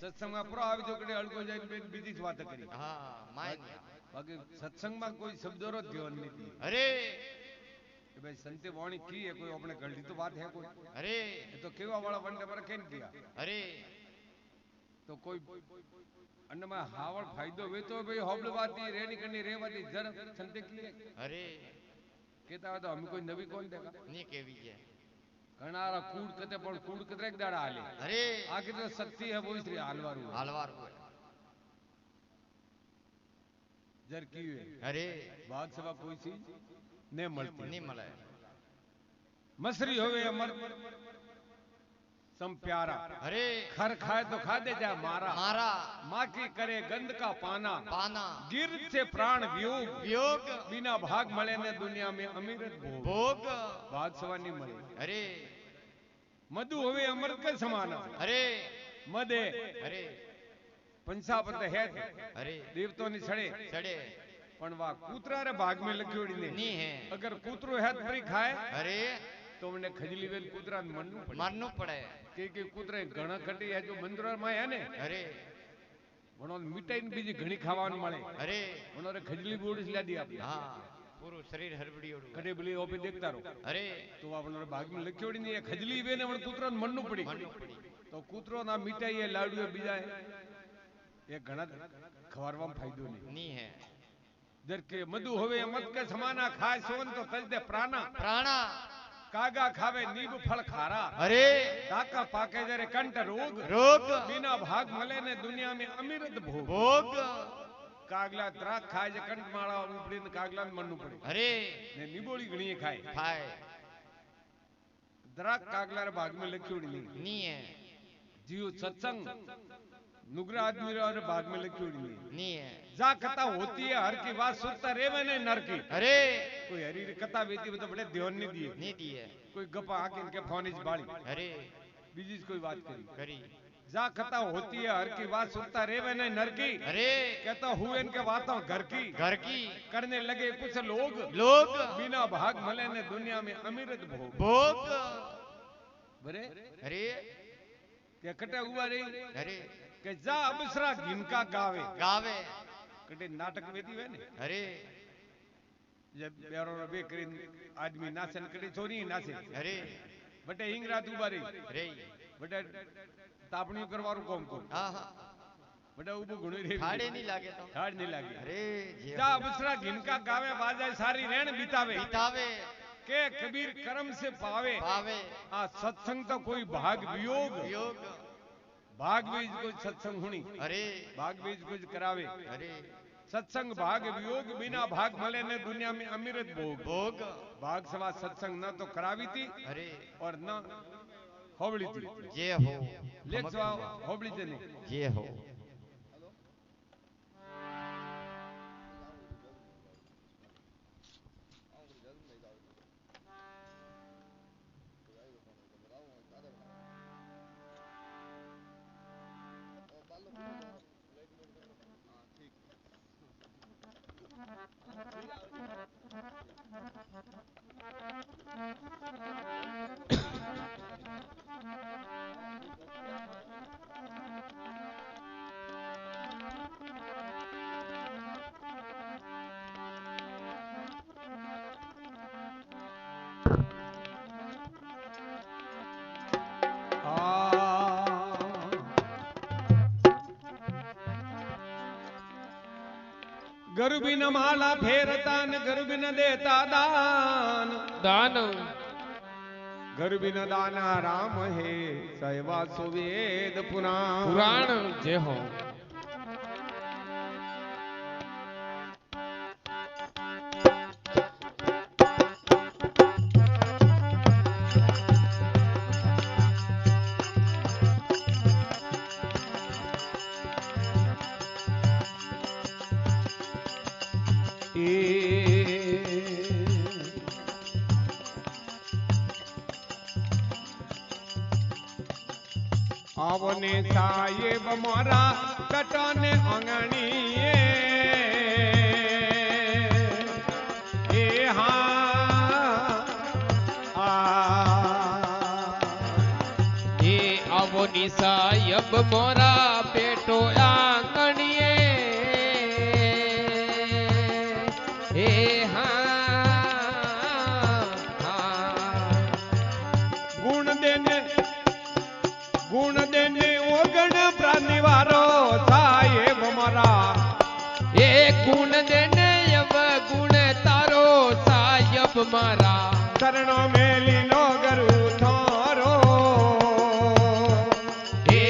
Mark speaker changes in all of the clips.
Speaker 1: સત્સંગમાં પ્રો આવી જો કડે અળકો જાય બેન બીજી જ વાત કરી.
Speaker 2: હા માન્યા.
Speaker 1: બાકી સત્સંગમાં કોઈ શબ્દોનો ધ્યાન નથી.
Speaker 2: અરે
Speaker 1: કે ભાઈ સંતે વાણી કી है कोई अपने गलती तो बात है कोई.
Speaker 2: અરે
Speaker 1: ये तो केवा वाला वंडे पर केन किया.
Speaker 2: અરે
Speaker 1: तो कोई अन्नमा हावड़ फायदो वे तो भाई होबलवाती रेनी कनी रेवाती जर संते की है.
Speaker 2: અરે
Speaker 1: कहता है तो हमें कोई नवी कौन देगा.
Speaker 2: ની કેવી છે.
Speaker 1: ઘણારા કૂડ કતે પણ કૂડ કતરેક દાડા હાલે.
Speaker 2: અરે
Speaker 1: આખી તો શક્તિ है वो इसलिए हालवारू.
Speaker 2: હાલવાર હોય.
Speaker 1: जर की है.
Speaker 2: અરે
Speaker 1: बाग सभा कोई चीज ने મળતી.
Speaker 2: ની મળે.
Speaker 1: मसरी होवे अमर सम प्यारा.
Speaker 2: અરે
Speaker 1: खर खाए तो खा दे जा मारा.
Speaker 2: મારા
Speaker 1: माँ की करे गंध का पाना.
Speaker 2: પાના
Speaker 1: गिर से प्राण वियोग.
Speaker 2: વિયોગ
Speaker 1: बिना भाग મળે ने दुनिया में अमीरत भोग.
Speaker 2: ભોગ.
Speaker 1: भाग सवा नहीं મળે.
Speaker 2: અરે
Speaker 1: मधु होवे अमृत के समाना.
Speaker 2: અરે
Speaker 1: मदे
Speaker 2: અરે
Speaker 1: पंचापत है
Speaker 2: અરે
Speaker 1: देवतो ની છડે.
Speaker 2: ચડે
Speaker 1: પણ વા કૂતરા રે ભાગ में લખ્યોડી ને.
Speaker 2: ની હે.
Speaker 1: अगर कूतरो है फ्री खाए
Speaker 2: અરે
Speaker 1: तो મને खजली वेल कूतरा मन नु पड़े.
Speaker 2: મારનું પડે.
Speaker 1: के कूतरे घणा खटी है जो मंदिर में है ने.
Speaker 2: અરે
Speaker 1: वनो मिठाई ने बीजी घणी खावान મળે.
Speaker 2: અરે
Speaker 1: वनो रे खजली बोड़ी ला दी आप.
Speaker 2: હા પૂરું શરીર હરબડીઓડું.
Speaker 1: कटे बली ओपे देखता रो.
Speaker 2: અરે
Speaker 1: तो आपनो भाग में लख्योड़ी नहीं है खजली वेने वण कूतरा मन नु पड़ी.
Speaker 2: મારનું પડી.
Speaker 1: तो कूतरो ना मिठाई है लाडू है बीजा है ये घणा खवारवा फायदो नहीं.
Speaker 2: ની હે.
Speaker 1: जर के मधु होवे अमृत के समाना खाए सोन तो तज दे प्राणा.
Speaker 2: પ્રાણા
Speaker 1: कागा खावे नीब फल खारा.
Speaker 2: અરે
Speaker 1: डाका पाके जरे कंठ रोग.
Speaker 2: રોગ
Speaker 1: बिना भाग मले ने दुनिया में अमीरत भोग.
Speaker 2: ભોગ.
Speaker 1: कागला द्राक खाए जे कंठ माळा उपड़ी ने कागला ने मननु पड़े.
Speaker 2: અરે
Speaker 1: ने निबोड़ी घणी खाए.
Speaker 2: થાય
Speaker 1: द्राक कागला रे भाग में लख्योड़ी नहीं.
Speaker 2: ની હે.
Speaker 1: जीव सत्संग नुगरा आदमी रे भाग में लख्योड़ी नहीं.
Speaker 2: ની હે.
Speaker 1: जा कथा होती है हर की बात सुनता रेवे ने नर की.
Speaker 2: અરે
Speaker 1: कोई हरी री कथा बेती तो बड़े ध्यान नहीं दिए.
Speaker 2: ની દીએ.
Speaker 1: कोई गप्पा आके इनके फोन इस बाड़ी
Speaker 2: અરે
Speaker 1: बीजी कोई बात करी.
Speaker 2: કરી.
Speaker 1: जा कथा होती है हर की बात सुनता रेवे ने नर की.
Speaker 2: અરે
Speaker 1: कहता हुए इनके बातों घर की.
Speaker 2: ઘર કી
Speaker 1: करने लगे कुछ लोग.
Speaker 2: લોગ
Speaker 1: बिना भाग मले ने दुनिया में अमीरत भोग.
Speaker 2: ભોગ.
Speaker 1: बरे
Speaker 2: અરે
Speaker 1: के कटे हुआ रही
Speaker 2: અરે
Speaker 1: के जा अबसरा घिनका गावे.
Speaker 2: ગાવે.
Speaker 1: कटे नाटक वेती वे ने
Speaker 2: અરે
Speaker 1: जब बेरो बे करी आदमी नाचन कटे छोरी नाचे.
Speaker 2: અરે
Speaker 1: बटे हिंगरा दुबारी
Speaker 2: રે
Speaker 1: बटे तापणी करवारू कोम को.
Speaker 2: હા હા
Speaker 1: बटे उबो घणो रे
Speaker 2: ખાડે ની લાગે તો.
Speaker 1: ठाड़ नहीं लागे.
Speaker 2: અરે જે
Speaker 1: जा अबसरा घिनका गावे बाजा सारी रेण बितावे.
Speaker 2: બીતાવે
Speaker 1: के कबीर कर्म से पावे.
Speaker 2: પાવે
Speaker 1: आ सत्संग तो कोई भाग वियोग.
Speaker 2: વિયોગ.
Speaker 1: भाग बीज कोई सत्संग हुनी.
Speaker 2: અરે
Speaker 1: भाग बीज कुछ करावे.
Speaker 2: અરે
Speaker 1: सत्संग भाग वियोग बिना भाग मले ने दुनिया में अमीरत भोग.
Speaker 2: ભોગ.
Speaker 1: भाग सवा सत्संग न तो करावी थी
Speaker 2: અરે
Speaker 1: और न होबड़ी थी.
Speaker 2: જે હો
Speaker 1: लेख सवा होबड़ी थी नहीं.
Speaker 2: જે હો. गरबी न माला फेरता न गरबी न देता दान.
Speaker 3: दान
Speaker 1: गरबी न दाना राम है सहवा सुवेद पुराण.
Speaker 3: पुराण जय हो.
Speaker 1: आवने साहेब मोरा कटने अंगणीए. ए हाँ
Speaker 3: એ આવો ની સાયબ મોરા બેટો આંગણીએ એ
Speaker 2: ગુણ દેને ઓગણ પ્રાનિવારો સાહેબ મારા
Speaker 3: એ ગુણ દેને અવગુણ તારો સાયબ મારા
Speaker 2: ચરણો મેલી નો ગરુ થારો
Speaker 3: એ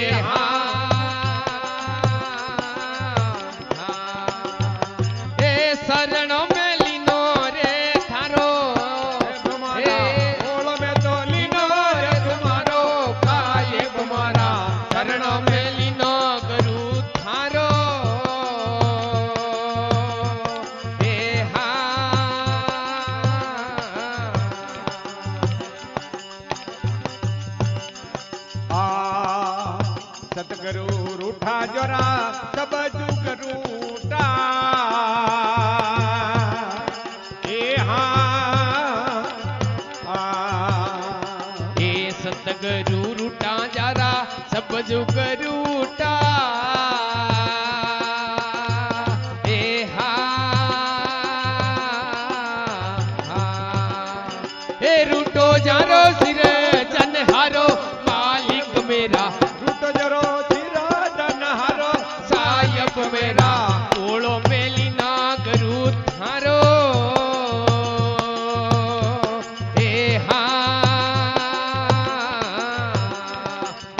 Speaker 3: એ શરણો મેલી નો રે થારો
Speaker 2: ઓળો મે તો લીનો રે તમારો
Speaker 3: સાયબ મારા શરણો મેલી નો ગરુ થારો એ
Speaker 2: સતગુરુ રૂઠા જરા સબ જુગ રૂઠા એ
Speaker 3: એ સતગુરુ રૂટા જારા સબ જુગ રૂટા એ એ રૂટો જારો સિર જનહારો માલિક મેરા
Speaker 2: રૂઠો જરો ધીરજન હારો
Speaker 3: સાયબ મેરા ઓળો મેલી ના ગરુ થારો એ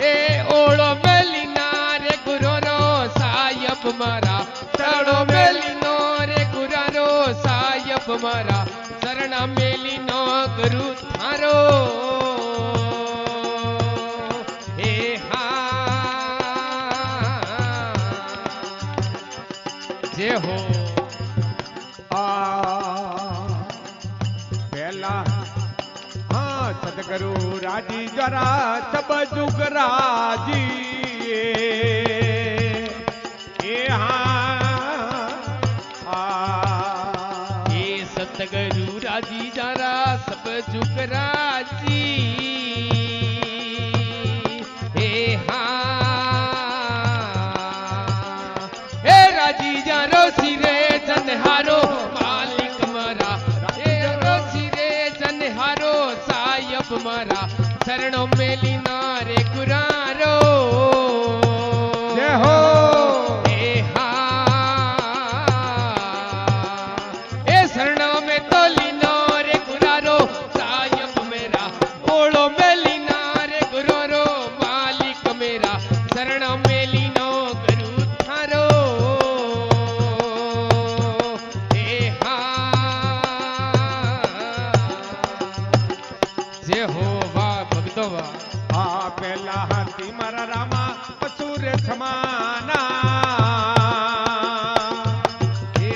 Speaker 3: એ ઓળો મેલી ના રે ગુરુનો સાયબ મારા શરણો મેલી નો રે ગુરાનો સાયબ મારા શરણા મેલી નો ગુરુ થારો એ જે હો
Speaker 2: પહેલા સતગુરુ રાજી જરા સબ જુગ રાજી એ
Speaker 3: એ સતગુરુ રાજી જારા સબ જુગ રાજી એ એ રાજી જારો સિરે જનહારો માલિક મારા એ સિરે જનહારો સાયબ મારા શરણો મેલી ના રે ગુરારો
Speaker 2: જય હો
Speaker 3: એ એ શરણો में तो लीनो रे गुरारो सायब मेरा ओळो में लीना रे गुरारो मालिक मेरा शरण में लीनो गुरु थारो ए जे हो वा भगतो वा
Speaker 2: પેલા હાથી મારા રામા પશુર સમાના એ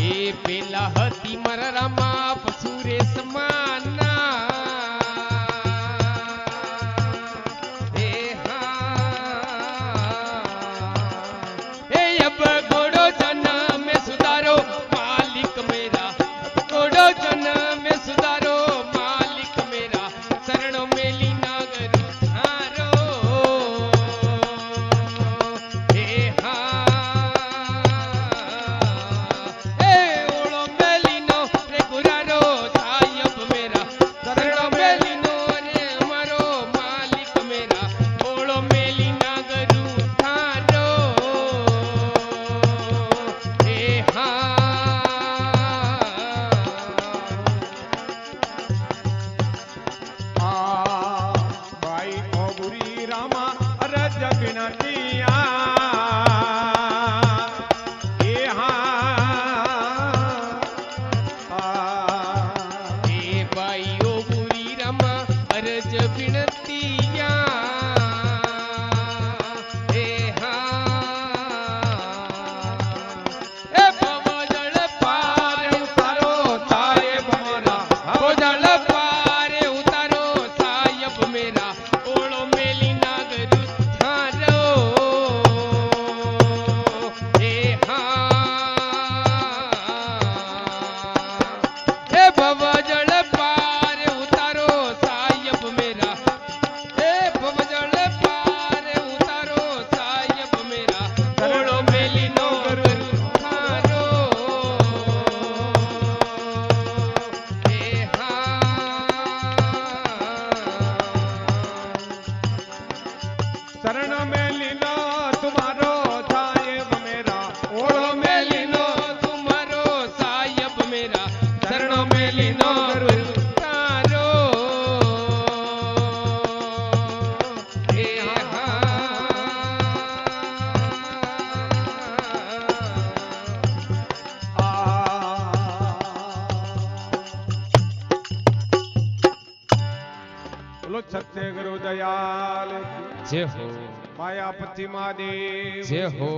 Speaker 3: એ પેલા હતી મારા રામા પશુરે સમાના એ अब घोड़ो जन्म में सुधारो मालिक मेरा घोड़ो जन्म में सुधारो मालिक मेरा शरण में लीना गरु थारो हे हे ओळो में लीनो रे गुरारो सायब मेरा शरण में लीनो रे हमारो मालिक मेरा ओळो में लीना गरु थारो हे
Speaker 2: ભાઈ ઓબુરી રામા અરજ વિનતિયા એ
Speaker 3: हे भाइयों बुरी रमा अर्ज विनतिया हे ए भवजल पार उतारो साहेब मेरा भवजल पार उतारो साहेब मेरा ओळो मेली नागरु थारो हे हे भवजल पार उतारो
Speaker 2: બોલો સત્ય ગુરુ દયાલ
Speaker 3: જય હો
Speaker 2: માયાપતિ મહાદેવ
Speaker 3: જય હો